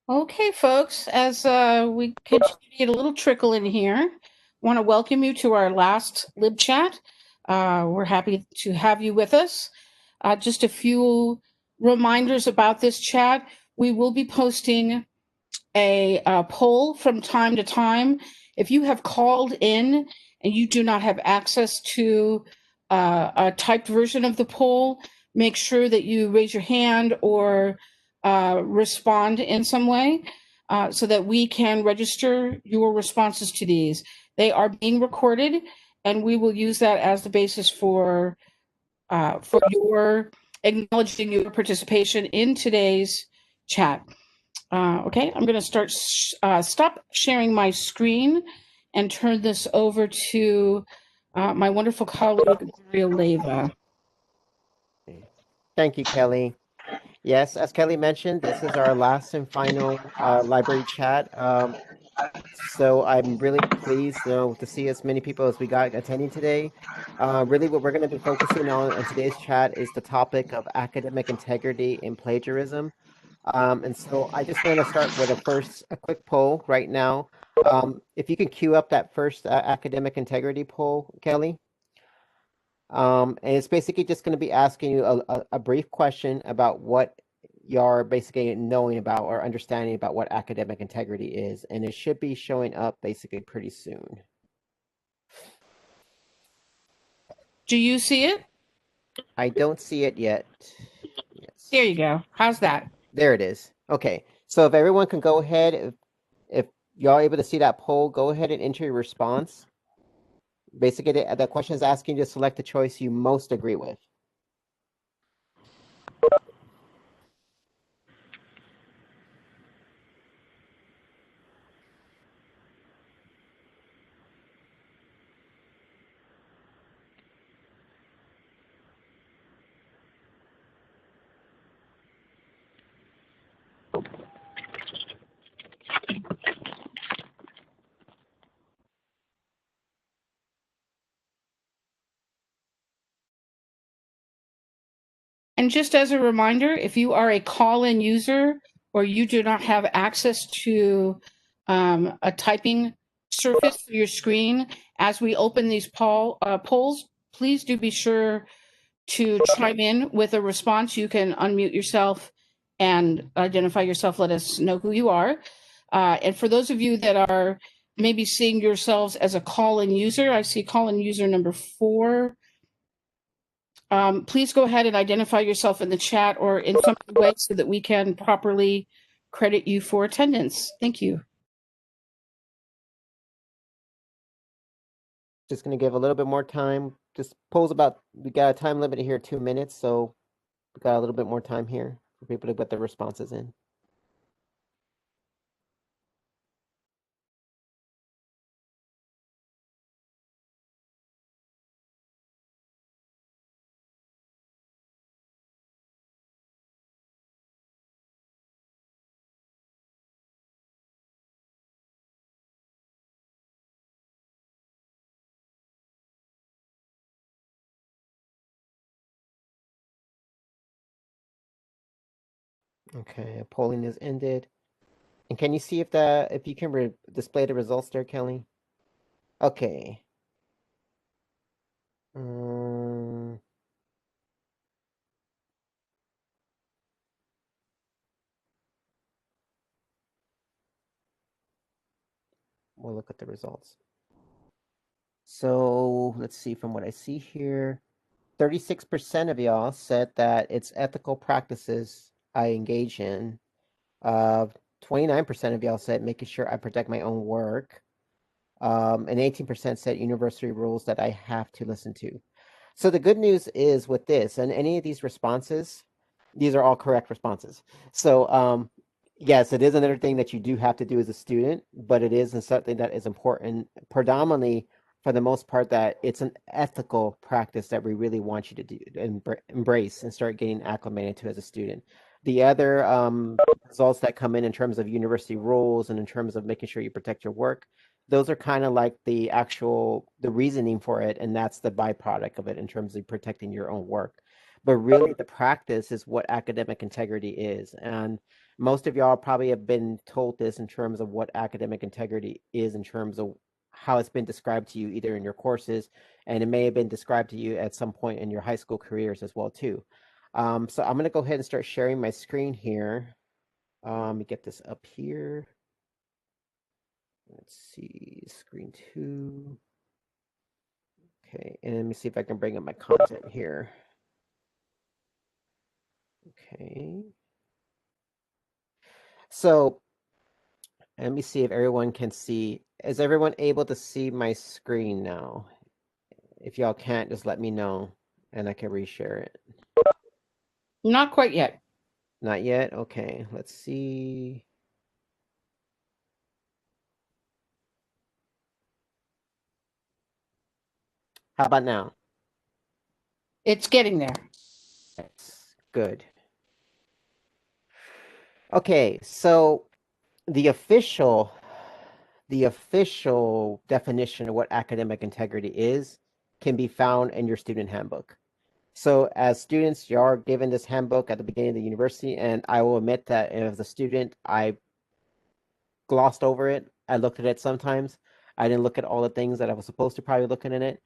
Okay, folks, as we continue to get a little trickle in here, want to welcome you to our last Libchat. We're happy to have you with us. Just a few reminders about this chat. We will be posting a poll from time to time. If you have called in and you do not have access to a typed version of the poll, make sure that you raise your hand or respond in some way so that we can register your responses to these. They are being recorded, and we will use that as the basis for your acknowledging your participation in today's chat. Okay, I'm going to stop sharing my screen and turn this over to my wonderful colleague, Mario Leyva. Thank you, Kelly. Yes, as Kelly mentioned, this is our last and final library chat. So I'm really pleased to see as many people as we got attending today. Really, what we're going to be focusing on in today's chat is the topic of academic integrity and plagiarism. And so I just want to start with a quick poll right now. If you can queue up that first academic integrity poll, Kelly. And it's basically just going to be asking you a brief question about what you're basically knowing about or understanding about what academic integrity is. And it should be showing up basically pretty soon. Do you see it? I don't see it yet. Yes. There you go. How's that? There it is. Okay. So if everyone can go ahead, if y'all able to see that poll, go ahead and enter your response. Basically, the question is asking you to select the choice you most agree with. And just as a reminder, if you are a call-in user or you do not have access to a typing surface for your screen, as we open these polls, please do be sure to chime in with a response. You can unmute yourself and identify yourself. Let us know who you are. And for those of you that are maybe seeing yourselves as a call-in user, I see call-in user number 4. Please go ahead and identify yourself in the chat or in some way so that we can properly credit you for attendance. Thank you. Just going to give a little bit more time. Just polls we got a time limit here, 2 minutes, so we got a little bit more time here for people to get their responses in. Okay, polling is ended. And can you see if you can display the results there, Kelly? Okay. We'll look at the results. So let's see from what I see here. 36% of y'all said that it's ethical practices I engage in. 29% of y'all said making sure I protect my own work. And 18% said university rules that I have to listen to. So the good news is with this and any of these responses, these are all correct responses. So yes, it is another thing that you do have to do as a student, but it is something that is important, predominantly for the most part, that it's an ethical practice that we really want you to do, embrace, and start getting acclimated to as a student. The other results that come in terms of university rules and in terms of making sure you protect your work, those are kind of like the reasoning for it, and that's the byproduct of it in terms of protecting your own work. But really, the practice is what academic integrity is. And Most of y'all probably have been told this in terms of what academic integrity is, in terms of how it's been described to you either in your courses, and it may have been described to you at some point in your high school careers as well too. So I'm going to go ahead and start sharing my screen here. Let me get this up here. Let's see, screen 2. Okay, and let me see if I can bring up my content here. Okay. So let me see if everyone can see. Is everyone able to see my screen now? If y'all can't, just let me know and I can reshare it. Not quite yet. Not yet? Okay, let's see. How about now? It's getting there. Yes, good. Okay, so the official definition of what academic integrity is can be found in your student handbook. So as students, you are given this handbook at the beginning of the university, and I will admit that as a student, I glossed over it. I looked at it sometimes. I didn't look at all the things that I was supposed to probably looking in it.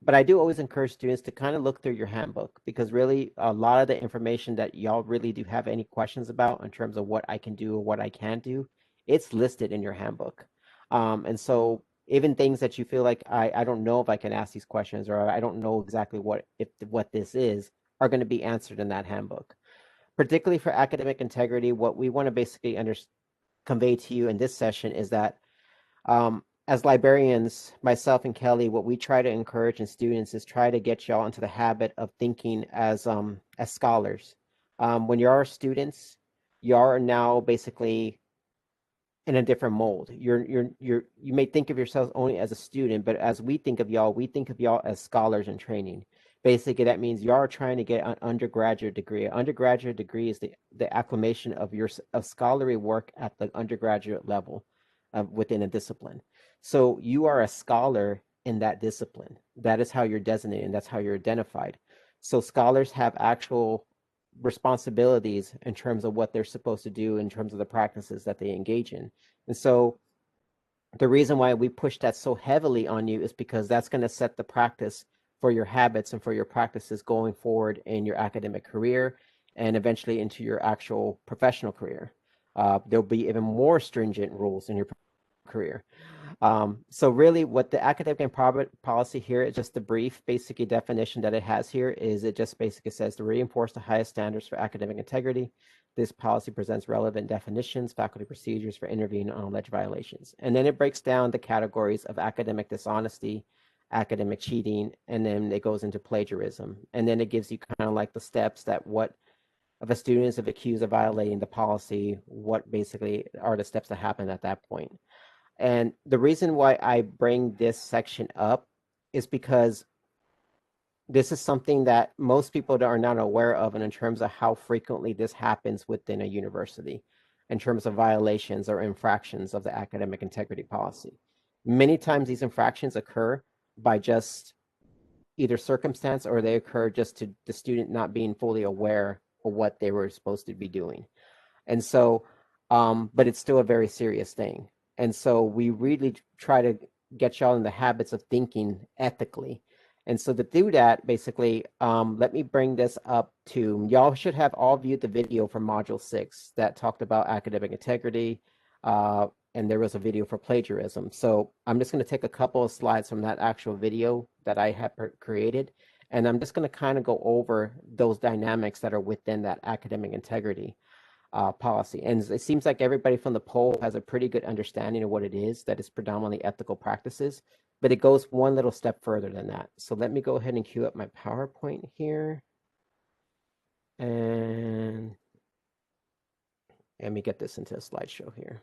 But I do always encourage students to kind of look through your handbook, because really a lot of the information that y'all really do have any questions about in terms of what I can do or what I can't do, it's listed in your handbook. And so even things that you feel like I don't know if I can ask these questions, or I don't know exactly what this is, are going to be answered in that handbook. Particularly for academic integrity, what we want to basically convey to you in this session is that as librarians, myself and Kelly, what we try to encourage in students is try to get y'all into the habit of thinking as scholars. When you are students, you are now basically in a different mold. You may think of yourselves only as a student, but as we think of y'all, we think of y'all as scholars in training. Basically, that means you are trying to get an undergraduate degree. An undergraduate degree is the acclamation of scholarly work at the undergraduate level within a discipline. So you are a scholar in that discipline. That is how you're designated, and that's how you're identified. So scholars have actual responsibilities in terms of what they're supposed to do in terms of the practices that they engage in. And so the reason why we push that so heavily on you is because that's going to set the practice for your habits and for your practices going forward in your academic career and eventually into your actual professional career. There'll be even more stringent rules in your career. So really what the academic empowerment policy here is just the brief basically definition that it has here is it just basically says to reinforce the highest standards for academic integrity. This policy presents relevant definitions, faculty procedures for intervening on alleged violations. And then it breaks down the categories of academic dishonesty, academic cheating, and then it goes into plagiarism. And then it gives you kind of like the steps that what if a student is accused of violating the policy, what basically are the steps that happen at that point. And the reason why I bring this section up is because this is something that most people are not aware of, and in terms of how frequently this happens within a university, in terms of violations or infractions of the academic integrity policy. Many times these infractions occur by just either circumstance, or they occur just to the student not being fully aware of what they were supposed to be doing. And so, but it's still a very serious thing. And so we really try to get y'all in the habits of thinking ethically. And so to do that, basically, let me bring this up to y'all should have all viewed the video from Module 6 that talked about academic integrity. And there was a video for plagiarism. So I'm just going to take a couple of slides from that actual video that I have created. And I'm just going to kind of go over those dynamics that are within that academic integrity policy. And it seems like everybody from the poll has a pretty good understanding of what it is that is predominantly ethical practices, but it goes one little step further than that. So let me go ahead and queue up my PowerPoint here. And let me get this into a slideshow here.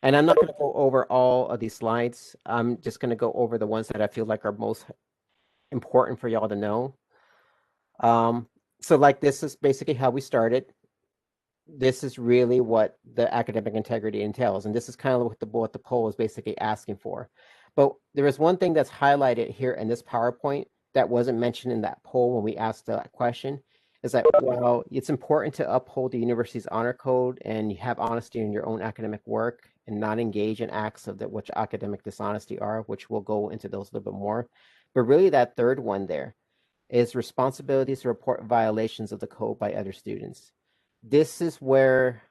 And I'm not going to go over all of these slides. I'm just going to go over the ones that I feel like are most important for y'all to know. So like this is basically how we started. This is really what the academic integrity entails. And this is kind of what the poll is basically asking for. But there is one thing that's highlighted here in this PowerPoint that wasn't mentioned in that poll when we asked that question. is that while it's important to uphold the university's honor code and you have honesty in your own academic work and not engage in acts of that which academic dishonesty are, which we'll go into those a little bit more. But really that third one there is responsibilities to report violations of the code by other students. This is where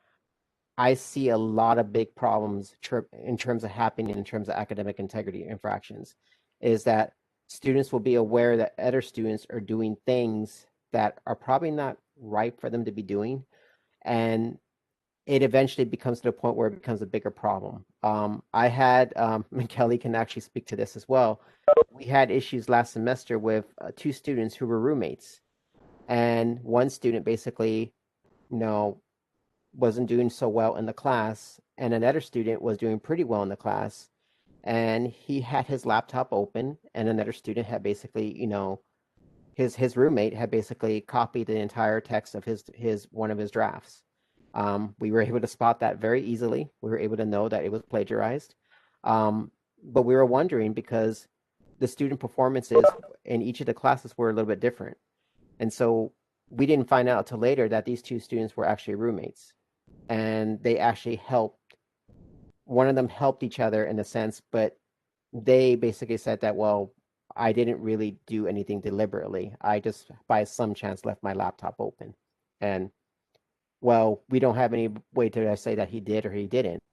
I see a lot of big problems in terms of happening in terms of academic integrity infractions, is that students will be aware that other students are doing things that are probably not right for them to be doing, and it eventually becomes to the point where it becomes a bigger problem. I had, and Kelly can actually speak to this as well. We had issues last semester with two students who were roommates, and one student basically, you know, wasn't doing so well in the class, and another student was doing pretty well in the class, and he had his laptop open, and another student had basically, his roommate had basically copied the entire text of his one of his drafts. We were able to spot that very easily. We were able to know that it was plagiarized. But we were wondering because the student performances in each of the classes were a little bit different. And so we didn't find out until later that these two students were actually roommates, and they actually helped. One of them helped each other in a sense, but they basically said that, well, I didn't really do anything deliberately. I just by some chance left my laptop open. And well, we don't have any way to say that he did or he didn't,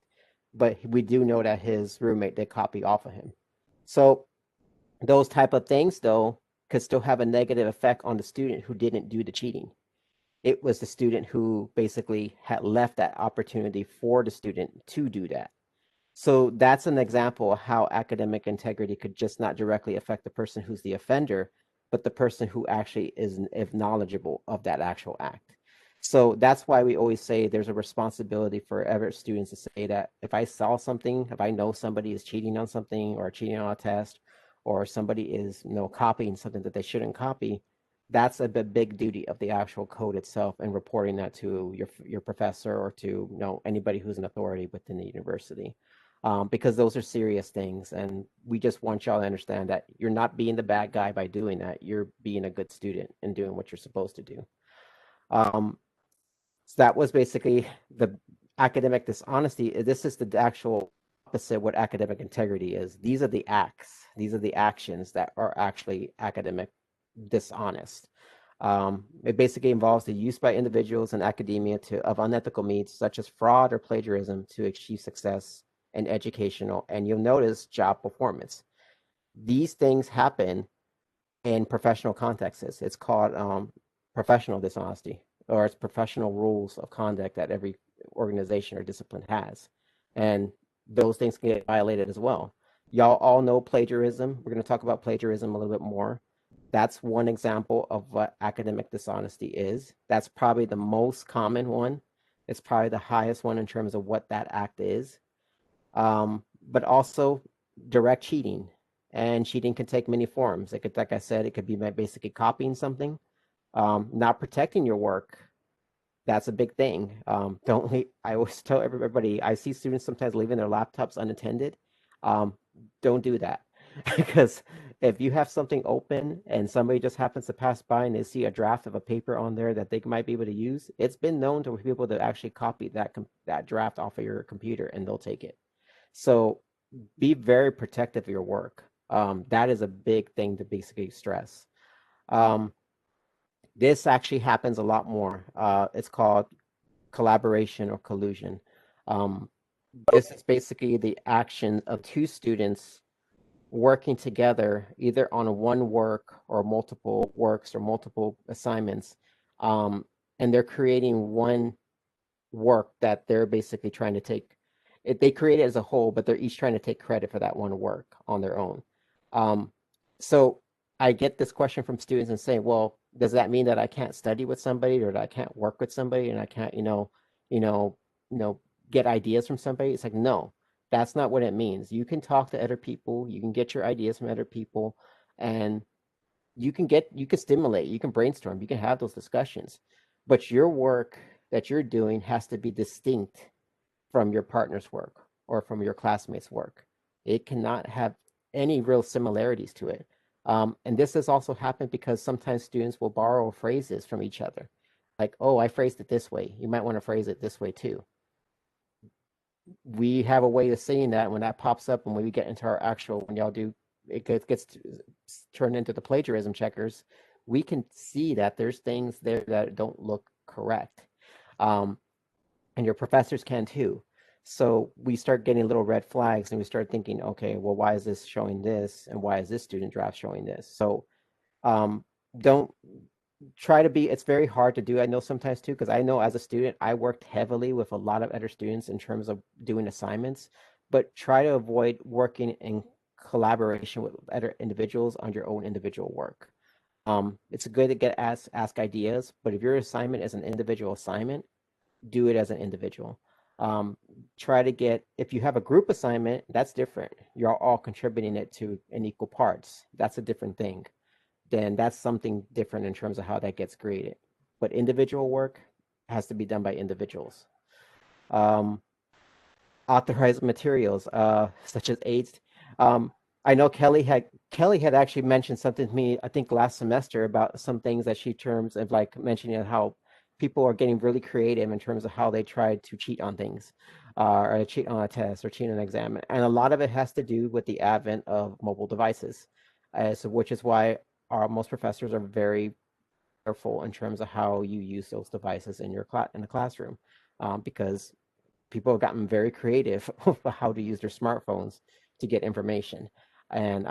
but we do know that his roommate did copy off of him. So those type of things though could still have a negative effect on the student who didn't do the cheating. It was the student who basically had left that opportunity for the student to do that. So that's an example of how academic integrity could just not directly affect the person who's the offender, but the person who actually is knowledgeable of that actual act. So that's why we always say there's a responsibility for every students to say that if I saw something, if I know somebody is cheating on something or cheating on a test, or somebody is copying something that they shouldn't copy, that's a big duty of the actual code itself and reporting that to your professor or to anybody who's an authority within the university, because those are serious things. And we just want y'all to understand that you're not being the bad guy by doing that. You're being a good student and doing what you're supposed to do. So that was basically the academic dishonesty. This is the actual opposite of what academic integrity is. These are the acts, these are the actions that are actually academic dishonest. It basically involves the use by individuals in academia of unethical means such as fraud or plagiarism to achieve success in educational and, you'll notice, job performance. These things happen in professional contexts. It's called professional dishonesty, or it's professional rules of conduct that every organization or discipline has. And those things can get violated as well. Y'all all know plagiarism. We're going to talk about plagiarism a little bit more. That's one example of what academic dishonesty is. That's probably the most common one. It's probably the highest one in terms of what that act is. But also direct cheating. And cheating can take many forms. It could, like I said, it could be by basically copying something, not protecting your work. That's a big thing. Don't leave, I always tell everybody, I see students sometimes leaving their laptops unattended. Um, don't do that because if you have something open and somebody just happens to pass by and they see a draft of a paper on there that they might be able to use, it's been known to people to actually copy that draft off of your computer and they'll take it. So be very protective of your work. That is a big thing to basically stress. Um, this actually happens a lot more. It's called collaboration or collusion. Um, this is basically the action of two students working together either on a one work or multiple works or multiple assignments. And they're creating one work that they're basically trying to take it, they create it as a whole, but they're each trying to take credit for that one work on their own. Um, so I get this question from students and say, well, does that mean that I can't study with somebody or that I can't work with somebody and I can't, you know, you know, get ideas from somebody? It's like, no, that's not what it means. You can talk to other people, you can get your ideas from other people, and you can stimulate, you can brainstorm, you can have those discussions, but your work that you're doing has to be distinct from your partner's work or from your classmates' work. It cannot have any real similarities to it. And this has also happened because sometimes students will borrow phrases from each other. Like, oh, I phrased it this way. You might want to phrase it this way too. We have a way of seeing that when that pops up and when we get into our actual, when y'all do, it gets turned into the plagiarism checkers, we can see that there's things there that don't look correct. Um, and your professors can too. So we start getting little red flags and we start thinking, okay, well, why is this showing this? And why is this student draft showing this? So um, don't try to be, it's very hard to do. I know sometimes too, because I know as a student, I worked heavily with a lot of other students in terms of doing assignments, but try to avoid working in collaboration with other individuals on your own individual work. It's good to get ask ideas, but if your assignment is an individual assignment, do it as an individual. Um, Try to get, if you have a group assignment, that's different. You're all contributing it to in equal parts. That's a different thing. Then that's something different in terms of how that gets created. But individual work has to be done by individuals. Um, Authorized materials, such as AIDS. I know Kelly had actually mentioned something to me, I think last semester, about some things that she terms of like mentioning how people are getting really creative in terms of how they try to cheat on things, or cheat on a test or cheat on an exam, and a lot of it has to do with the advent of mobile devices, so which is why our most professors are very careful in terms of how you use those devices in your in the classroom, because people have gotten very creative with how to use their smartphones to get information. And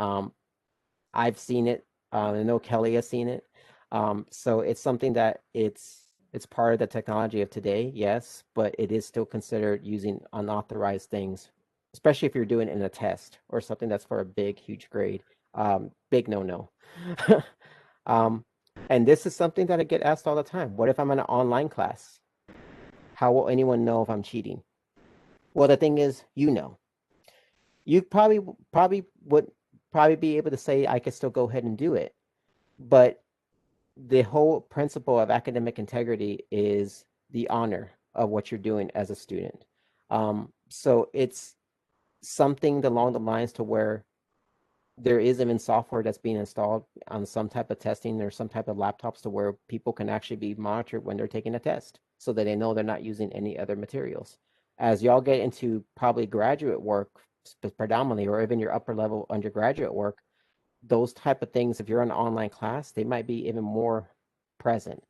I've seen it. I know Kelly has seen it. So it's something that it's part of the technology of today, yes, but it is still considered using unauthorized things, especially if you're doing it in a test or something that's for a big, huge grade. Big no-no. um, and this is something that I get asked all the time. What if I'm in an online class? How will anyone know if I'm cheating? Well, the thing is, you probably would probably be able to say I could still go ahead and do it, but the whole principle of academic integrity is the honor of what you're doing as a student. So it's something along the lines to where there is even software that's being installed on some type of testing or some type of laptops to where people can actually be monitored when they're taking a test so that they know they're not using any other materials. As y'all get into probably graduate work predominantly, or even your upper level undergraduate work, those type of things, if you're in an online class, they might be even more present.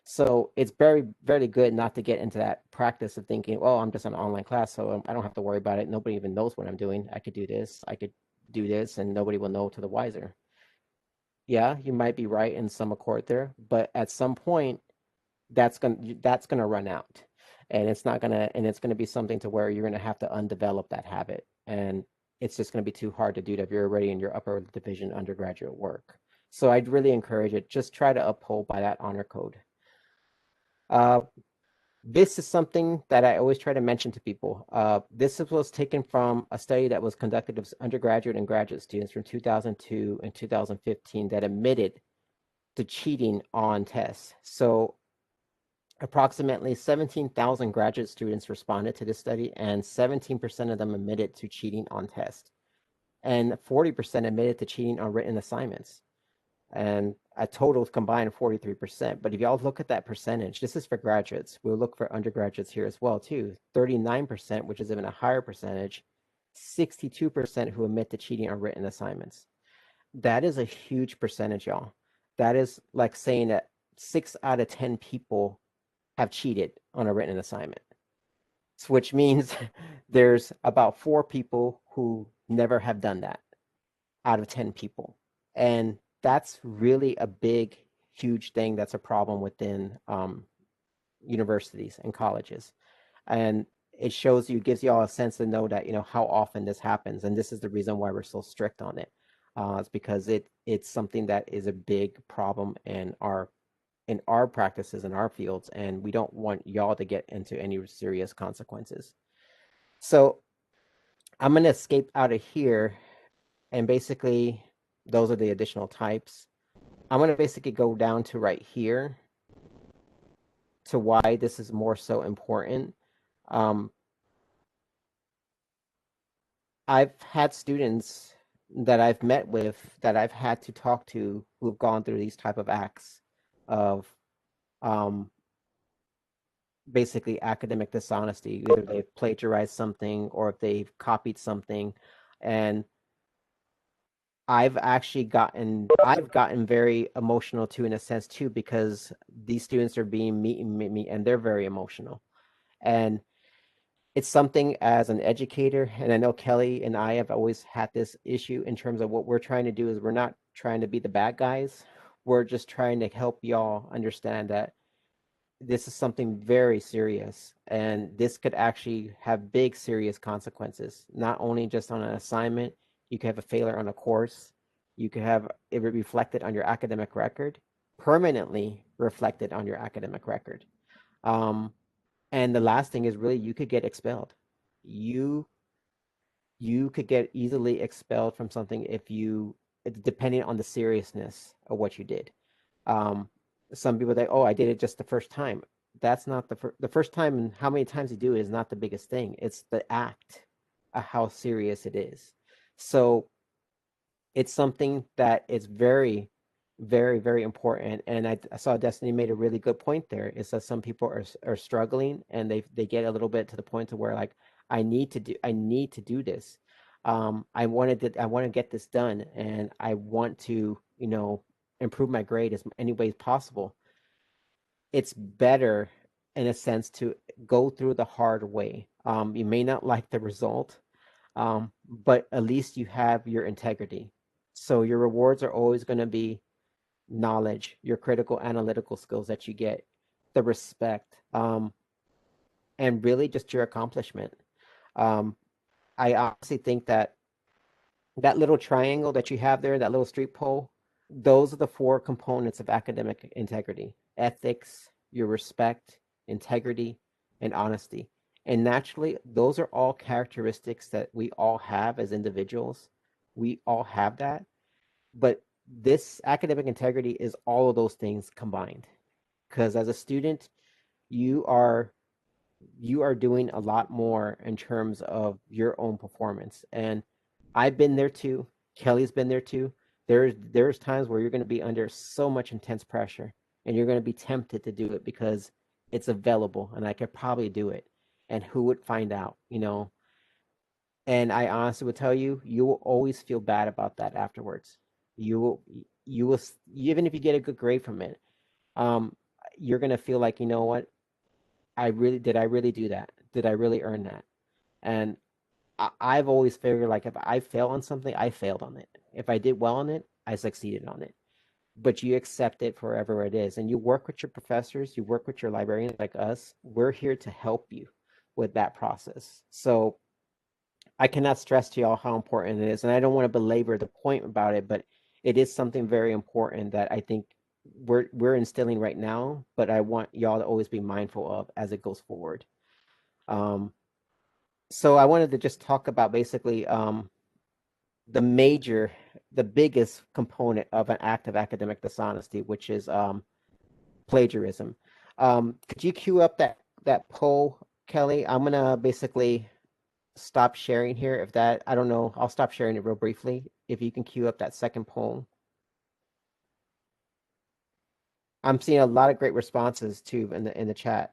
So it's very, very good not to get into that practice of thinking, well, I'm just in an online class, so I don't have to worry about it. Nobody even knows what I'm doing. I could do this. I could do this, and nobody will know to the wiser. Yeah, you might be right in some accord there, but at some point, that's gonna run out, and it's gonna be something to where you're gonna have to undevelop that habit, and it's just gonna be too hard to do that if you're already in your upper division undergraduate work. So I'd really encourage it. Just try to uphold by that honor code. Uh, this is something that I always try to mention to people. This was taken from a study that was conducted of undergraduate and graduate students from 2002 and 2015 that admitted to cheating on tests. So approximately 17,000 graduate students responded to this study, and 17% of them admitted to cheating on tests, and 40% admitted to cheating on written assignments, and a total combined 43%. But if y'all look at that percentage, this is for graduates. We'll look for undergraduates here as well too. 39%, which is even a higher percentage, 62% who admit to cheating on written assignments. That is a huge percentage, y'all. That is like saying that 6 out of 10 people have cheated on a written assignment, which means there's about 4 people who never have done that out of 10 people. And that's really a big, huge thing that's a problem within universities and colleges. And it shows you, gives you all a sense to know that, how often this happens. And this is the reason why we're so strict on it. It's because it's something that is a big problem in our practices in our fields, and we don't want y'all to get into any serious consequences. So I'm going to escape out of here, and basically those are the additional types. I'm going to basically go down to right here to why this is more so important. um, I've had students that I've met with, that I've had to talk to, who've gone through these type of acts of um, basically academic dishonesty. Either they've plagiarized something or if they've copied something. And I've gotten very emotional too, in a sense too, because these students are being me and they're very emotional. And it's something, as an educator, and I know Kelly and I have always had this issue in terms of what we're trying to do is we're not trying to be the bad guys. We're just trying to help y'all understand that this is something very serious, and this could actually have big serious consequences, not only just on an assignment. You could have a failure on a course, you could have it reflected on your academic record, permanently reflected on your academic record. um, and the last thing is, really, you could get expelled. You you could get easily expelled from something if you, depending on the seriousness of what you did. um, some people think, oh, I did it just the first time. That's not the first time, and how many times you do it is not the biggest thing. It's the act of how serious it is. So it's something that is very, very, very important. And I saw Destiny made a really good point there. Is that some people are struggling, and they get a little bit to the point to where, like, I need to do this. I want to get this done, and I want to, improve my grade as any ways possible. It's better, in a sense, to go through the hard way. You may not like the result, but at least you have your integrity. So your rewards are always going to be knowledge, your critical analytical skills that you get, the respect, and really just your accomplishment. Um, I honestly think that that little triangle that you have there, that little street pole, those are the four components of academic integrity: ethics, your respect, integrity, and honesty. And naturally, those are all characteristics that we all have as individuals. We all have that. But this academic integrity is all of those things combined. Because as a student, you are you are doing a lot more in terms of your own performance. And I've been there too. Kelly's been there too. There's times where you're going to be under so much intense pressure, and you're going to be tempted to do it because it's available and I could probably do it. And who would find out, And I honestly would tell you, you will always feel bad about that afterwards. You will, you will, even if you get a good grade from it, um, you're going to feel like, you know what? I really do that? Did I really earn that? And I've always figured, like, if I fail on something, I failed on it. If I did well on it, I succeeded on it. But you accept it for wherever it is, and you work with your professors, you work with your librarians like us. We're here to help you with that process. So I cannot stress to y'all how important it is, and I don't want to belabor the point about it, but it is something very important that I think we're instilling right now. But I want y'all to always be mindful of as it goes forward. Um, so I wanted to just talk about basically the major, the biggest component of an act of academic dishonesty, which is plagiarism. Could you cue up that poll, Kelly? I'm gonna basically stop sharing here. If that, I don't know, I'll stop sharing it real briefly. If you can cue up that second poll. I'm seeing a lot of great responses too in the chat.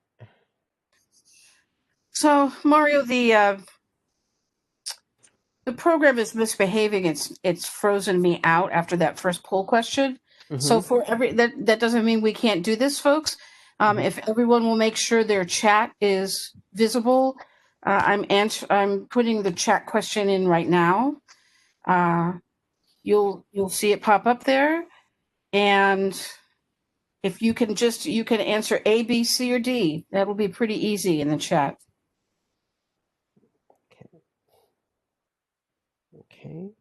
So, Mario, the program is misbehaving. It's frozen me out after that first poll question. So Mm-hmm. for that doesn't mean we can't do this, folks. Mm-hmm. If everyone will make sure their chat is visible, I'm putting the chat question in right now. Uh, you'll see it pop up there, and if you can answer A, B, C, or D. That'll be pretty easy in the chat. Okay. Okay.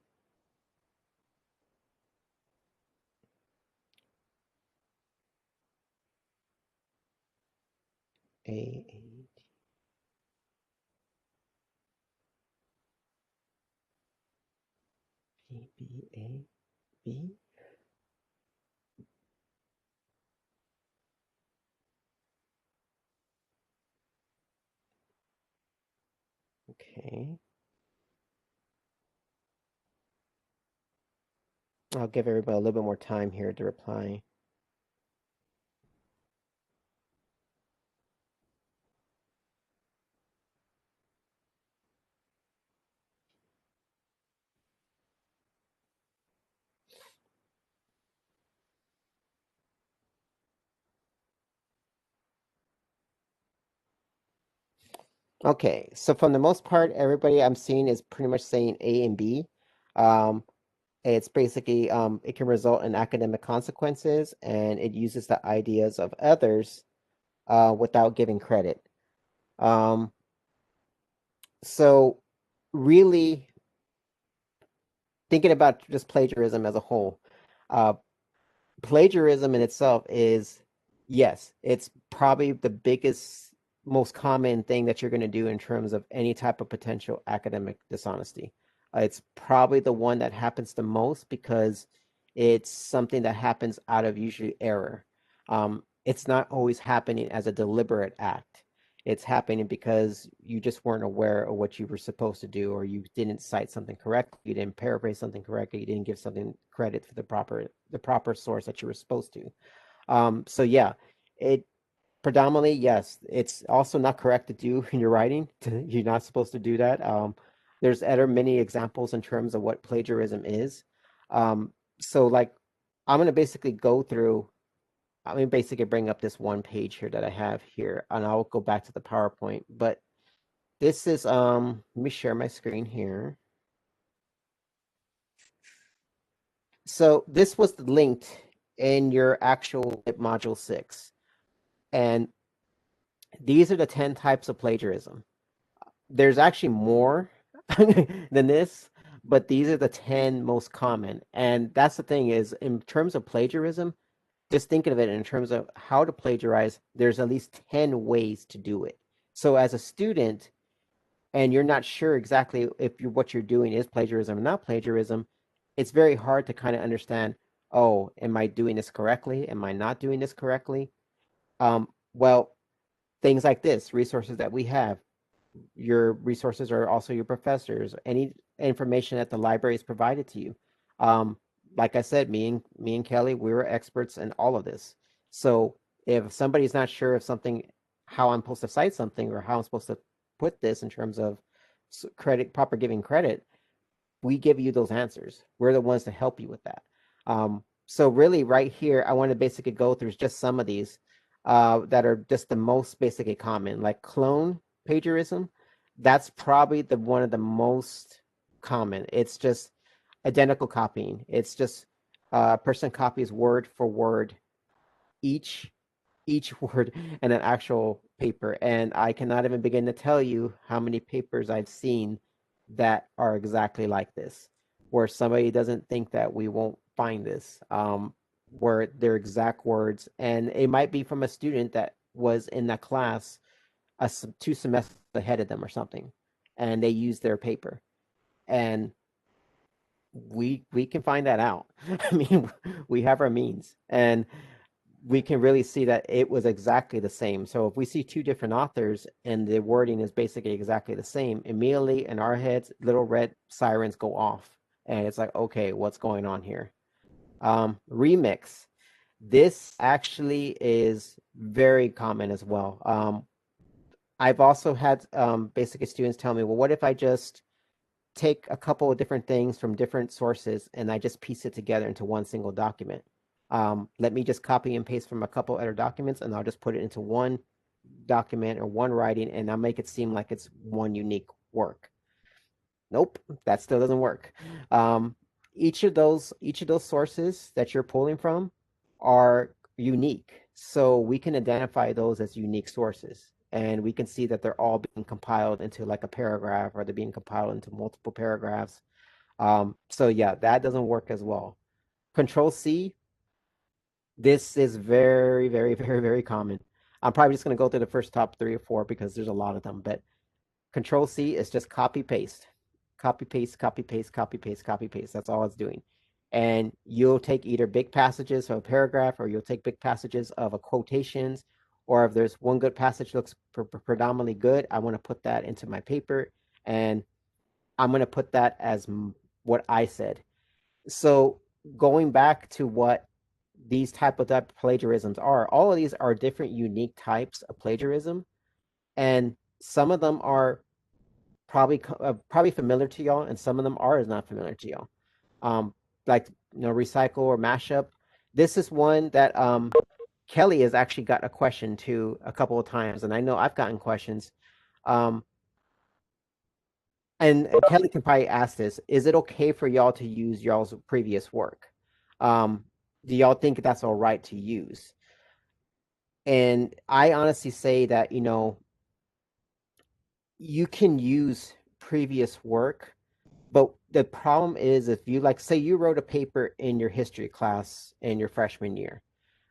A A B A B. Okay. I'll give everybody a little bit more time here to reply. Okay, so from the most part, everybody I'm seeing is pretty much saying A and B. Um, it's basically it can result in academic consequences, and it uses the ideas of others without giving credit. Um, so really thinking about just plagiarism as a whole, uh, plagiarism in itself is, yes, it's probably the biggest, most common thing that you're going to do in terms of any type of potential academic dishonesty. It's probably the one that happens the most because it's something that happens out of usually error. It's not always happening as a deliberate act. It's happening because you just weren't aware of what you were supposed to do, or you didn't cite something correctly, you didn't paraphrase something correctly, you didn't give something credit for the proper source that you were supposed to. So yeah, it predominantly, yes, it's also not correct to do in your writing. You're not supposed to do that. There's other many examples in terms of what plagiarism is. So like I'm gonna basically go through. I'm gonna basically bring up this one page here that I have here, and I'll go back to the PowerPoint. But this is let me share my screen here. So this was linked in your actual lib module 6. And these are the 10 types of plagiarism. There's actually more than this, but these are the 10 most common. And that's the thing is, in terms of plagiarism, just thinking of it in terms of how to plagiarize, there's at least 10 ways to do it. So as a student, and you're not sure exactly if what you're doing is plagiarism or not plagiarism, it's very hard to kind of understand, oh, am I doing this correctly? Am I not doing this correctly? Well, things like this, resources that we have, your resources are also your professors, any information that the library has provided to you. Um, like I said, me and Kelly, we were experts in all of this. So if somebody's not sure of something, how I'm supposed to cite something or how I'm supposed to put this in terms of credit, proper giving credit, we give you those answers. We're the ones to help you with that. So really, right here, I want to basically go through just some of these that are just the most basically common, like clone plagiarism. That's probably the one of the most common. It's just identical copying. It's just a person copies word for word each each word in an actual paper. And I cannot even begin to tell you how many papers I've seen that are exactly like this, where somebody doesn't think that we won't find this, where they're exact words. And it might be from a student that was in that class 2 semesters ahead of them or something, and they use their paper. And we can find that out. I mean, we have our means. And we can really see that it was exactly the same. So if we see two different authors and the wording is basically exactly the same, immediately in our heads, little red sirens go off. And it's like, okay, what's going on here? Remix. This actually is very common as well. I've also had basically students tell me, well, what if I just take a couple of different things from different sources and I just piece it together into one single document? Let me just copy and paste from a couple other documents and I'll just put it into one document or one writing and I'll make it seem like it's one unique work. Nope, that still doesn't work. Um, each of those sources that you're pulling from are unique. So we can identify those as unique sources. And we can see that they're all being compiled into like a paragraph or they're being compiled into multiple paragraphs. So yeah, that doesn't work as well. Control C, this is very, very, very, very common. I'm probably just going to go through the first top 3 or 4 because there's a lot of them. But Control C is just copy paste, copy paste, copy paste, copy paste, copy paste. That's all it's doing. And you'll take either big passages of a paragraph, or you'll take big passages of a quotations, or if there's one good passage looks predominantly good, I want to put that into my paper, and I'm going to put that as what I said. So going back to what these type of plagiarisms are, all of these are different unique types of plagiarism, and some of them are probably familiar to y'all, and some of them are not familiar to y'all. Um, like recycle or mashup. This is one that Kelly has actually got a question to a couple of times, and I know I've gotten questions. Um, and Kelly can probably ask this: is it okay for y'all to use y'all's previous work? Um, do y'all think that's all right to use? And I honestly say that you can use previous work, but the problem is if you like, say you wrote a paper in your history class in your freshman year,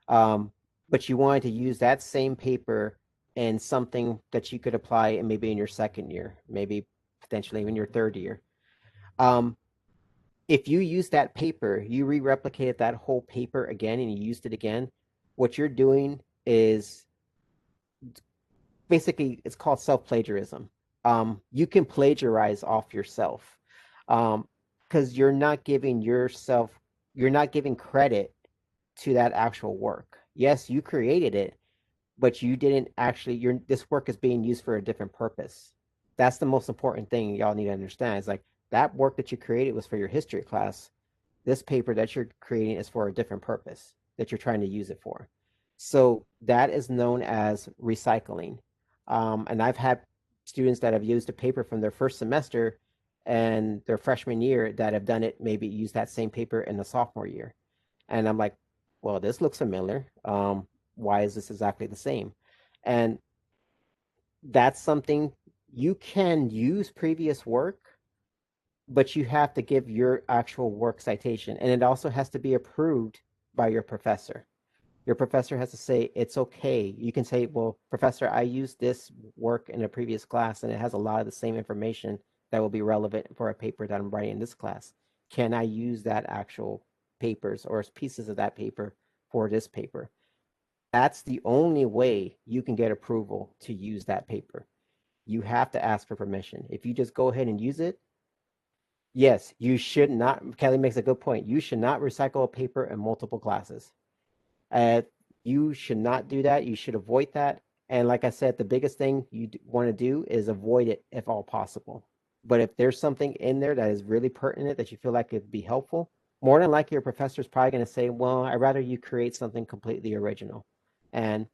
um, but you wanted to use that same paper in something that you could apply in maybe in your second year, maybe potentially even your third year. Um, if you use that paper, you re-replicated that whole paper again and you used it again, what you're doing is basically it's called self-plagiarism. You can plagiarize off yourself because you're not giving credit to that actual work. Yes, you created it, but you didn't actually. This work is being used for a different purpose. That's the most important thing y'all need to understand. Is like that work that you created was for your history class. This paper that you're creating is for a different purpose that you're trying to use it for. So that is known as recycling. And I've had students that have used a paper from their first semester and their freshman year that have done it, maybe use that same paper in the sophomore year. And I'm like, well, this looks familiar. Why is this exactly the same? And that's something you can use previous work, but you have to give your actual work citation. And it also has to be approved by your professor. Your professor has to say it's okay. You can say, well, professor, I used this work in a previous class and it has a lot of the same information that will be relevant for a paper that I'm writing in this class. Can I use that actual papers or pieces of that paper for this paper? That's the only way you can get approval to use that paper. You have to ask for permission. If you just go ahead and use it, yes, you should not. Kelly makes a good point. You should not recycle a paper in multiple classes. Uh, you should not do that. You should avoid that. And like I said, the biggest thing you want to do is avoid it if all possible. But if there's something in there that is really pertinent that you feel like it'd be helpful, more than likely your professor is probably going to say, well, I'd rather you create something completely original. And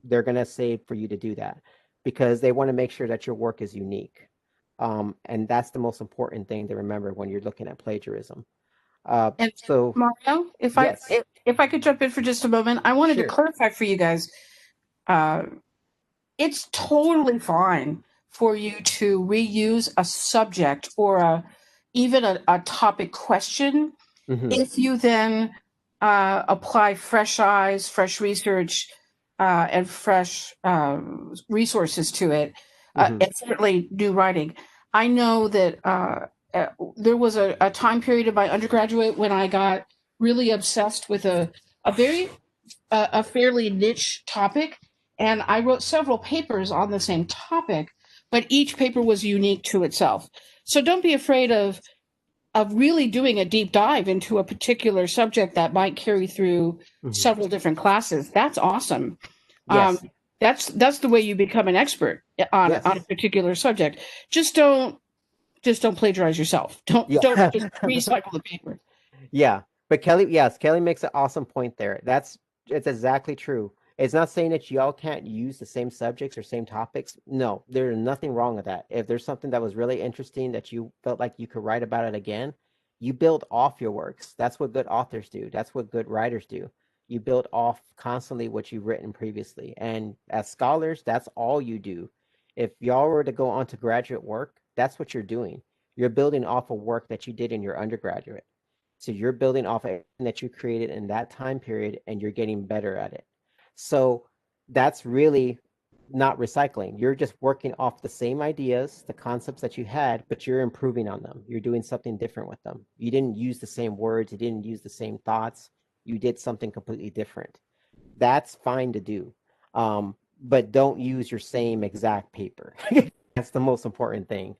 they're going to say for you to do that because they want to make sure that your work is unique. And that's the most important thing to remember when you're looking at plagiarism. And So, Mario, if I yes, if I could jump in for just a moment, I wanted to sure. clarify for you guys. Uh, it's totally fine for you to reuse a subject or even a topic question Hmm. if you then apply fresh eyes, fresh research, and fresh resources to it, Hmm. and certainly new writing. I know that uh, there was a time period in my undergraduate when I got really obsessed with a very a fairly niche topic, and I wrote several papers on the same topic, but each paper was unique to itself. So don't be afraid of really doing a deep dive into a particular subject that might carry through Hmm. several different classes. That's awesome. Um, Yes. that's the way you become an expert on a Yes. particular subject. Just don't just don't plagiarize yourself. Don't Yeah. just recycle the paper. Yeah. But Kelly, yes, Kelly makes an awesome point there. It's exactly true. It's not saying that y'all can't use the same subjects or same topics. No, there's nothing wrong with that. If there's something that was really interesting that you felt like you could write about it again, you build off your works. That's what good authors do. That's what good writers do. You build off constantly what you've written previously. And as scholars, that's all you do. If y'all were to go on to graduate work, that's what you're doing. You're building off of work that you did in your undergraduate. So you're building off everything that you created in that time period and you're getting better at it. So that's really not recycling. You're just working off the same ideas, the concepts that you had, but you're improving on them. You're doing something different with them. You didn't use the same words, you didn't use the same thoughts. You did something completely different. That's fine to do. But don't use your same exact paper. That's the most important thing.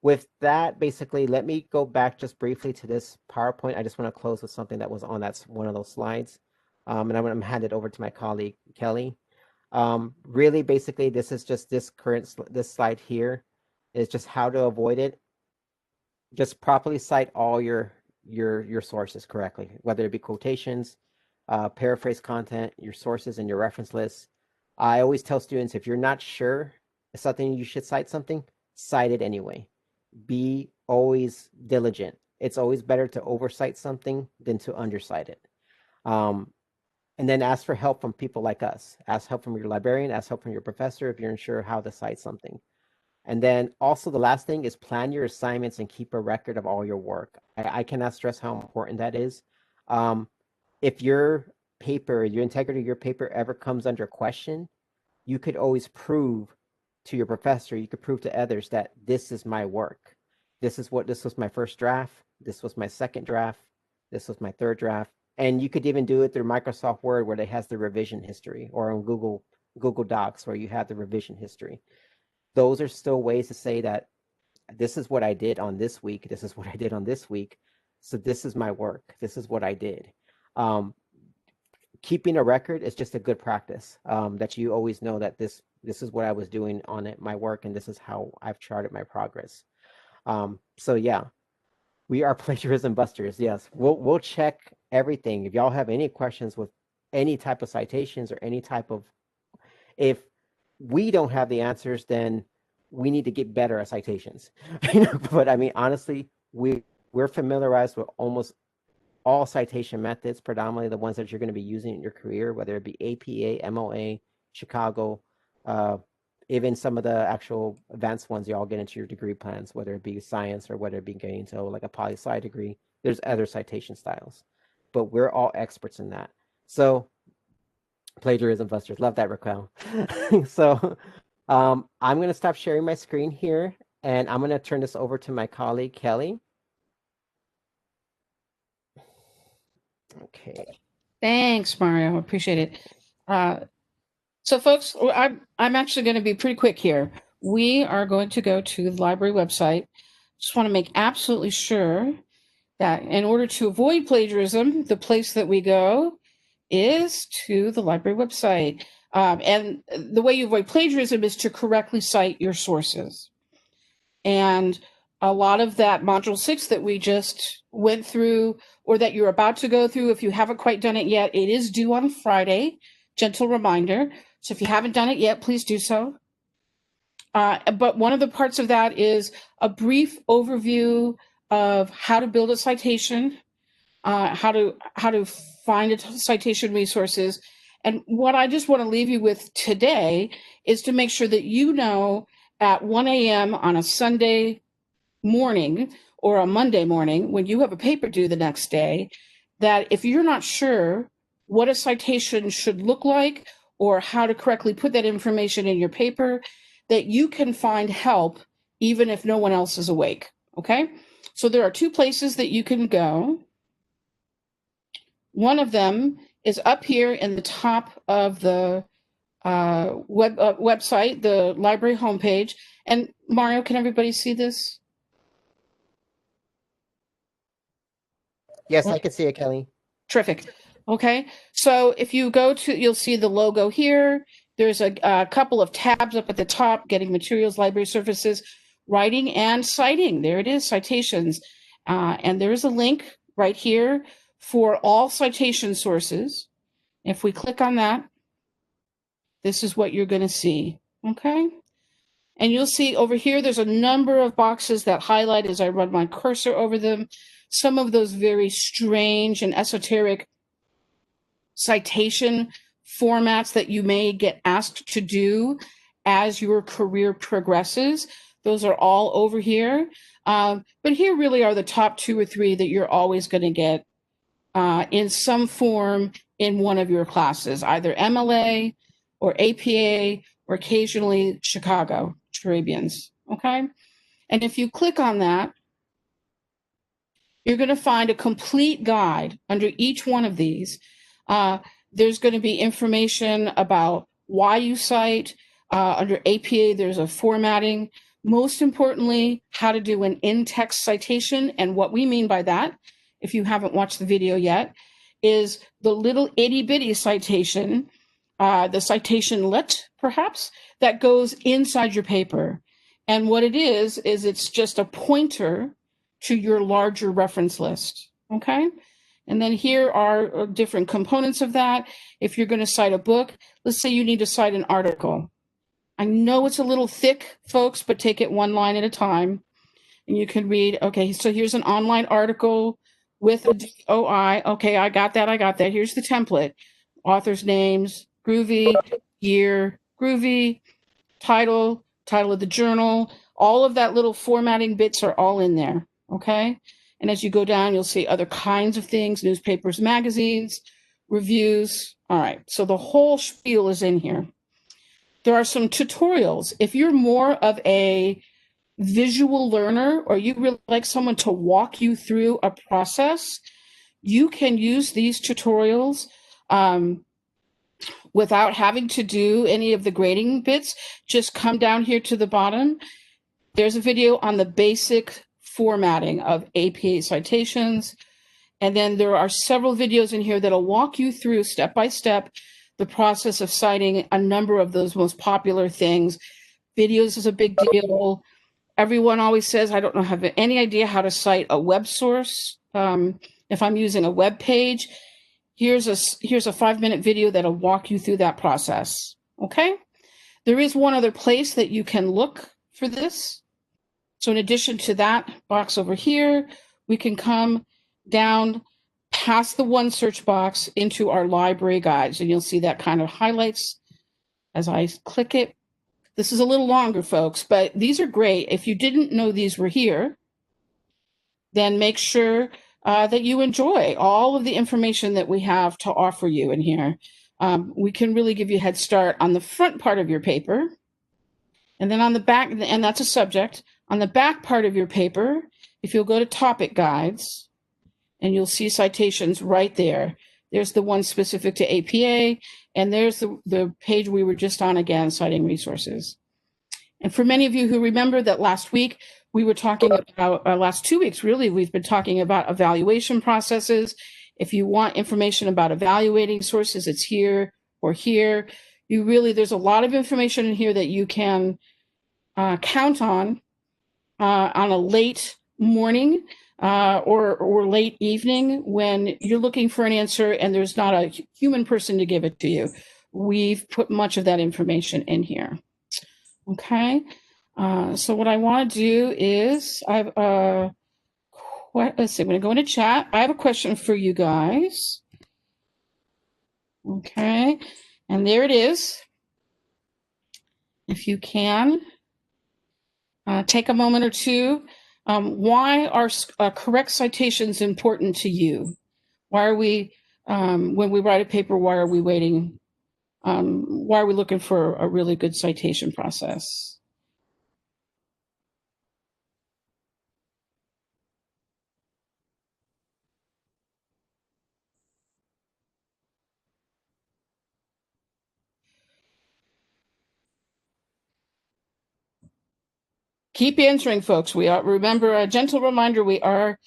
with that, basically, let me go back just briefly to this PowerPoint. I just want to close with something that was on that one of those slides. And I'm going to hand it over to my colleague, Kelly. Really, basically, this is just this slide here is just how to avoid it. Just properly cite all your sources correctly, whether it be quotations, paraphrase content, your sources, and your reference lists. I always tell students, if you're not sure something you should cite something, cite it anyway. Be always diligent. It's always better to oversight something than to undercite it. And then ask for help from people like us. Ask help from your librarian, ask help from your professor if you're unsure how to cite something. And then also the last thing is plan your assignments and keep a record of all your work. I cannot stress how important that is. If your paper, your integrity of your paper ever comes under question, you could always prove to your professor, you could prove to others that this is my work. This was my first draft. This was my second draft. This was my third draft. And you could even do it through Microsoft Word where it has the revision history, or on Google Docs where you have the revision history. Those are still ways to say that this is what I did on this week. This is what I did on this week. So this is my work. This is what I did. Keeping a record is just a good practice, that you always know that this is what I was doing on it, my work, and this is how I've charted my progress. So yeah, we are plagiarism busters. Yes, we'll check everything. If y'all have any questions with any type of citations or any type of, if we don't have the answers, then we need to get better at citations. But I mean, honestly, we're familiarized with almost all citation methods, predominantly the ones that you're going to be using in your career, whether it be APA, MLA, Chicago, even some of the actual advanced ones you all get into your degree plans, whether it be science or whether it be getting to like a poli-sci degree. There's other citation styles, but we're all experts in that. So plagiarism busters, love that, Raquel. So I'm going to stop sharing my screen here, and I'm going to turn this over to my colleague, Kelly. Okay. Thanks, Mario. Appreciate it. So folks, I'm actually going to be pretty quick here. We are going to go to the library website. Just want to make absolutely sure that in order to avoid plagiarism, the place that we go is to the library website. And the way you avoid plagiarism is to correctly cite your sources. And a lot of that module 6 that we just went through, or that you're about to go through, if you haven't quite done it yet, it is due on Friday. Gentle reminder. So if you haven't done it yet, please do so. But one of the parts of that is a brief overview of how to build a citation, how to find citation resources. And what I just want to leave you with today is to make sure that you know at 1 a.m. on a Sunday morning or a Monday morning, when you have a paper due the next day, that if you're not sure what a citation should look like or how to correctly put that information in your paper, that you can find help even if no one else is awake. Okay? So there are two places that you can go. One of them is up here in the top of the website, the library homepage. And Mario, can everybody see this? Yes, I can see it, Kelly. Terrific. Okay, so if you go to, you'll see the logo here. There's a couple of tabs up at the top: getting materials, library services, writing, and citing. There it is, citations. And there is a link right here for all citation sources. If we click on that, this is what you're going to see. Okay. And you'll see over here, there's a number of boxes that highlight as I run my cursor over them. Some of those very strange and esoteric citation formats that you may get asked to do as your career progresses. Those are all over here. But here really are the top 2 or 3 that you're always going to get in some form in one of your classes, either MLA or APA or occasionally Chicago Caribbeans. Okay. And if you click on that, you're going to find a complete guide under each one of these. There's going to be information about why you cite. Under APA, there's a formatting Most importantly, how to do an in-text citation. And what we mean by that, if you haven't watched the video yet, is the little itty-bitty citation, the citationlet, perhaps, that goes inside your paper. And what it is it's just a pointer to your larger reference list, okay? And then here are different components of that. If you're going to cite a book, let's say you need to cite an article. I know it's a little thick, folks, but take it one line at a time. And you can read, okay, so here's an online article with a DOI. Okay, I got that. Here's the template. Author's names, groovy, year, groovy, title of the journal. All of that little formatting bits are all in there, okay? And as you go down, you'll see other kinds of things, newspapers, magazines, reviews. All right, so the whole spiel is in here. There are some tutorials. If you're more of a visual learner or you really like someone to walk you through a process, you can use these tutorials without having to do any of the grading bits. Just come down here to the bottom. There's a video on the basic formatting of APA citations. And then there are several videos in here that'll walk you through step by step the process of citing a number of those most popular things. Videos is a big deal. Everyone always says, I don't know, have any idea how to cite a web source. If I'm using a web page, here's a 5-minute video that'll walk you through that process. Okay. There is one other place that you can look for this. So in addition to that box over here, we can come down past the one search box into our library guides, and you'll see that kind of highlights as I click it. This is a little longer, folks, but these are great. If you didn't know these were here, then make sure that you enjoy all of the information that we have to offer you in here. We can really give you a head start on the front part of your paper. And then on the back, and that's a subject, on the back part of your paper, if you'll go to topic guides, and you'll see citations right there. There's the one specific to APA, and there's the page we were just on again, citing resources. And for many of you who remember that last week, we were talking about, last 2 weeks, really, we've been talking about evaluation processes. If you want information about evaluating sources, it's here or here. There's a lot of information in here that you can count on a late morning or late evening when you're looking for an answer and there's not a human person to give it to you. We've put much of that information in here. Okay, so what I want to do is let's see, I'm going to go into chat. I have a question for you guys. Okay, and there it is. If you can, take a moment or two. Why are correct citations important to you? Why are we, when we write a paper, why are we waiting? Why are we looking for a really good citation process? Keep answering, folks. We are, remember, a gentle reminder, we are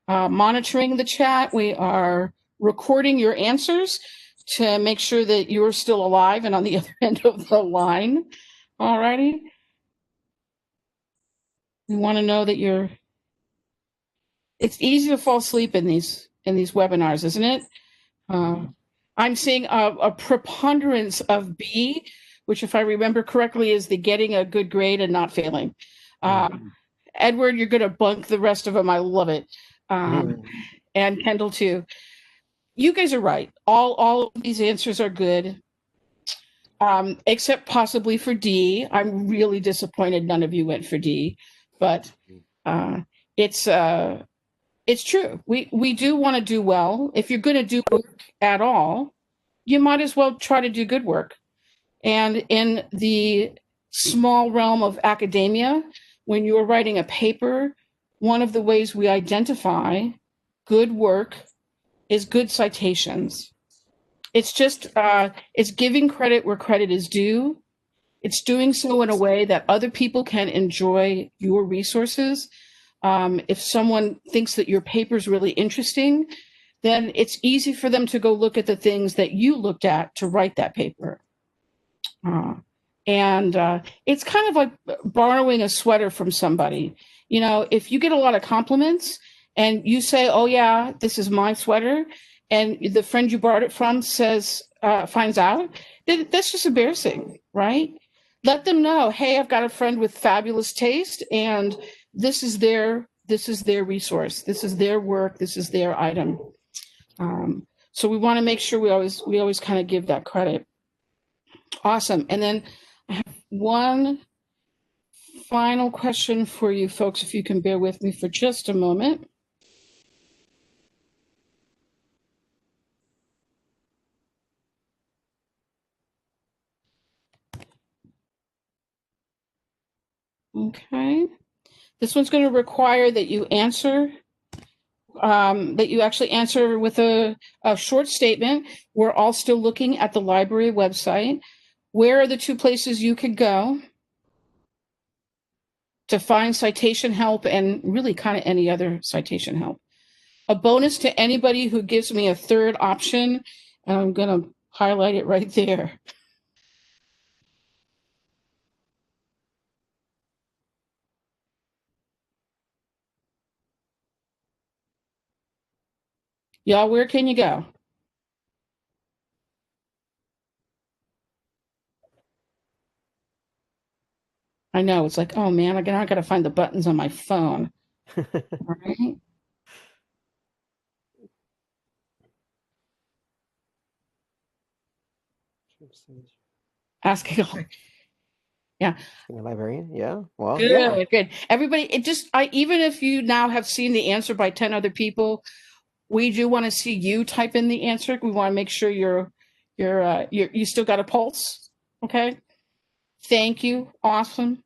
monitoring the chat. We are recording your answers to make sure that you're still alive and on the other end of the line. All righty. We want to know that it's easy to fall asleep in these webinars, isn't it? I'm seeing a preponderance of B, which, if I remember correctly, is the getting a good grade and not failing. Edward, you're going to bunk the rest of them. I love it. And Kendall, too. You guys are right. All of these answers are good, except possibly for D. I'm really disappointed none of you went for D, but it's true. We do want to do well. If you're going to do work at all, you might as well try to do good work. And in the small realm of academia, when you're writing a paper, one of the ways we identify good work is good citations. It's just, it's giving credit where credit is due. It's doing so in a way that other people can enjoy your resources. If someone thinks that your paper is really interesting, then it's easy for them to go look at the things that you looked at to write that paper. Uh, and it's kind of like borrowing a sweater from somebody. You know, if you get a lot of compliments and you say, "Oh yeah, this is my sweater," and the friend you borrowed it from says finds out, then that's just embarrassing, right? Let them know, "Hey, I've got a friend with fabulous taste, and this is their resource. This is their work. This is their item." So we want to make sure we always kind of give that credit. Awesome. And then I have one final question for you folks, if you can bear with me for just a moment. Okay. This one's going to require that you answer, that you actually answer with a short statement. We're all still looking at the library website. Where are the two places you could go to find citation help and really kind of any other citation help? A bonus to anybody who gives me a third option, and I'm going to highlight it right there. Y'all, where can you go? I know, it's like, oh man, I got to find the buttons on my phone. Right? Asking, yeah. Asking a librarian, yeah. Well, yeah. Good, good. Everybody, even if you now have seen the answer by 10 other people, we do want to see you type in the answer. We want to make sure you still got a pulse. Okay. Thank you. Awesome.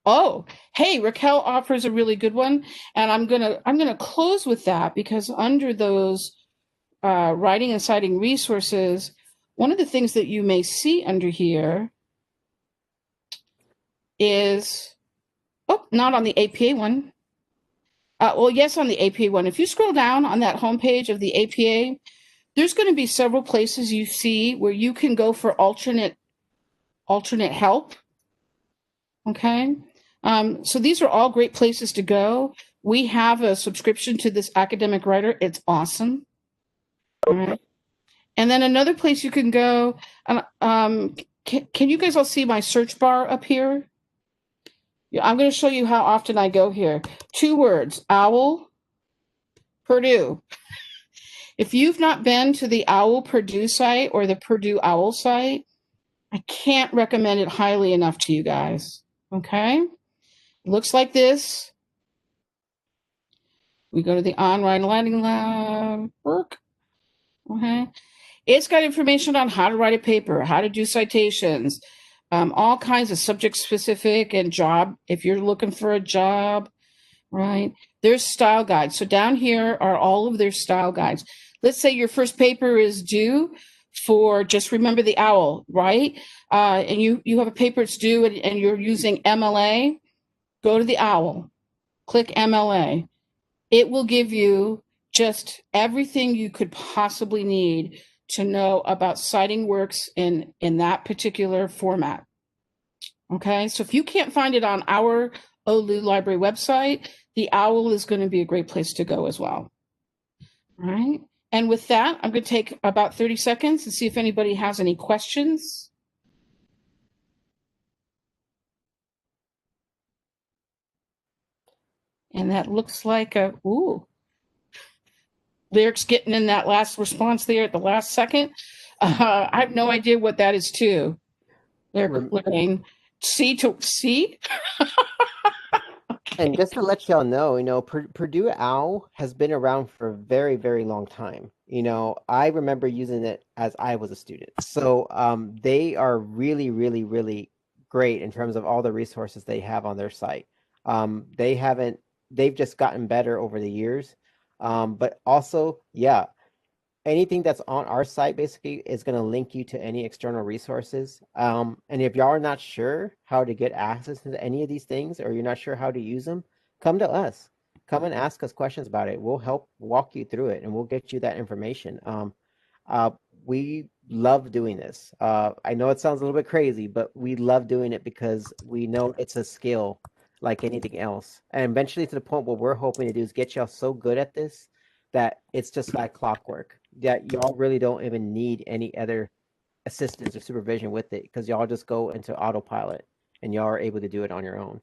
Oh, hey, Raquel offers a really good one, and I'm gonna close with that because under those writing and citing resources, one of the things that you may see under here is, oh, not on the APA one. Well, yes, on the APA one. If you scroll down on that homepage of the APA, there's going to be several places you see where you can go for alternate help. Okay. So these are all great places to go. We have a subscription to this academic writer. It's awesome. All right. And then another place you can go, can you guys all see my search bar up here? Yeah, I'm going to show you how often I go here. 2 words, OWL, Purdue. If you've not been to the OWL Purdue site or the Purdue OWL site, I can't recommend it highly enough to you guys. Okay? It looks like this. We go to the online learning lab work. Okay. It's got information on how to write a paper, how to do citations, all kinds of subject specific and job. If you're looking for a job, right? There's style guides. So down here are all of their style guides. Let's say your first paper is due for, just remember the OWL, right? And you have a paper it's due and you're using MLA, go to the OWL, click MLA. It will give you just everything you could possibly need to know about citing works in that particular format. Okay, so if you can't find it on our OLLU library website, the OWL is going to be a great place to go as well. All right, and with that, I'm going to take about 30 seconds and see if anybody has any questions. And that looks like Lyric's getting in that last response there at the last second. I have no idea what that is too. Lyric looking C to C. And just to let y'all know, Purdue OWL has been around for a very, very long time. I remember using it as I was a student. So they are really, really, really great in terms of all the resources they have on their site. They've just gotten better over the years. But also, yeah, anything that's on our site basically is going to link you to any external resources. And if y'all are not sure how to get access to any of these things, or you're not sure how to use them, come to us. Come and ask us questions about it. We'll help walk you through it, and we'll get you that information. Uh, we love doing this. I know it sounds a little bit crazy, but we love doing it because we know it's a skill like anything else. And eventually to the point what we're hoping to do is get y'all so good at this that it's just like clockwork. That y'all really don't even need any other assistance or supervision with it because y'all just go into autopilot and y'all are able to do it on your own.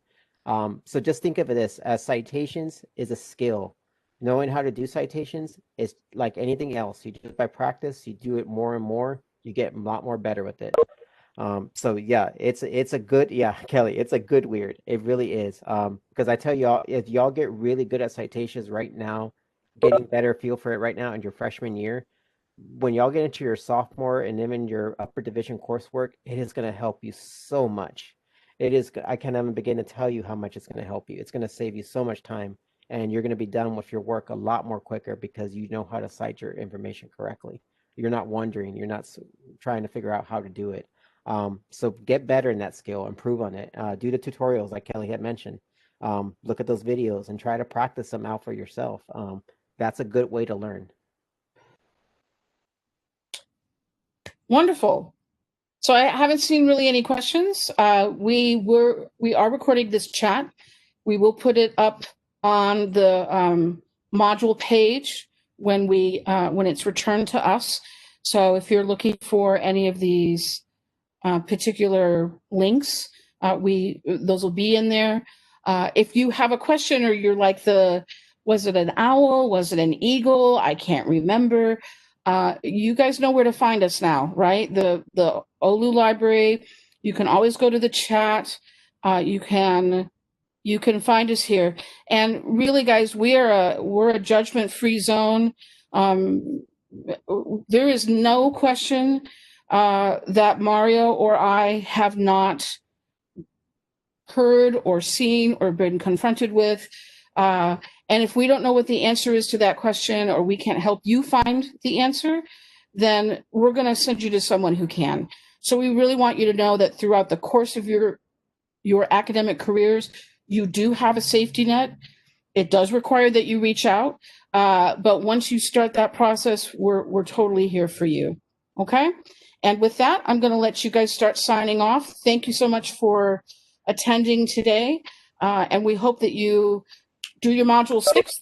So just think of this as citations is a skill. Knowing how to do citations is like anything else. You do it by practice, you do it more and more, you get a lot more better with it. So yeah, it's a good yeah, Kelly, it's a good weird. It really is. Because I tell y'all, if y'all get really good at citations right now, getting better feel for it right now in your freshman year, when y'all get into your sophomore and then in your upper division coursework, it is going to help you so much. It is, I can't even begin to tell you how much it's going to help you. It's going to save you so much time, and you're going to be done with your work a lot more quicker because you know how to cite your information correctly. You're not wondering, you're not trying to figure out how to do it. So get better in that skill, improve on it. Do the tutorials like Kelly had mentioned. Look at those videos and try to practice them out for yourself. That's a good way to learn. Wonderful. So I haven't seen really any questions. We are recording this chat. We will put it up on the module page when when it's returned to us. So if you're looking for any of these particular links, those will be in there. If you have a question or you're like was it an owl? Was it an eagle? I can't remember. You guys know where to find us now, right? The OLLU library. You can always go to the chat. You can find us here. And really, guys, we're a judgment-free zone. There is no question that Mario or I have not heard or seen or been confronted with. And if we don't know what the answer is to that question, or we can't help you find the answer, then we're going to send you to someone who can. So we really want you to know that throughout the course of your academic careers, you do have a safety net. It does require that you reach out. But once you start that process, we're totally here for you. Okay? And with that, I'm going to let you guys start signing off. Thank you so much for attending today. And we hope that you do your module 6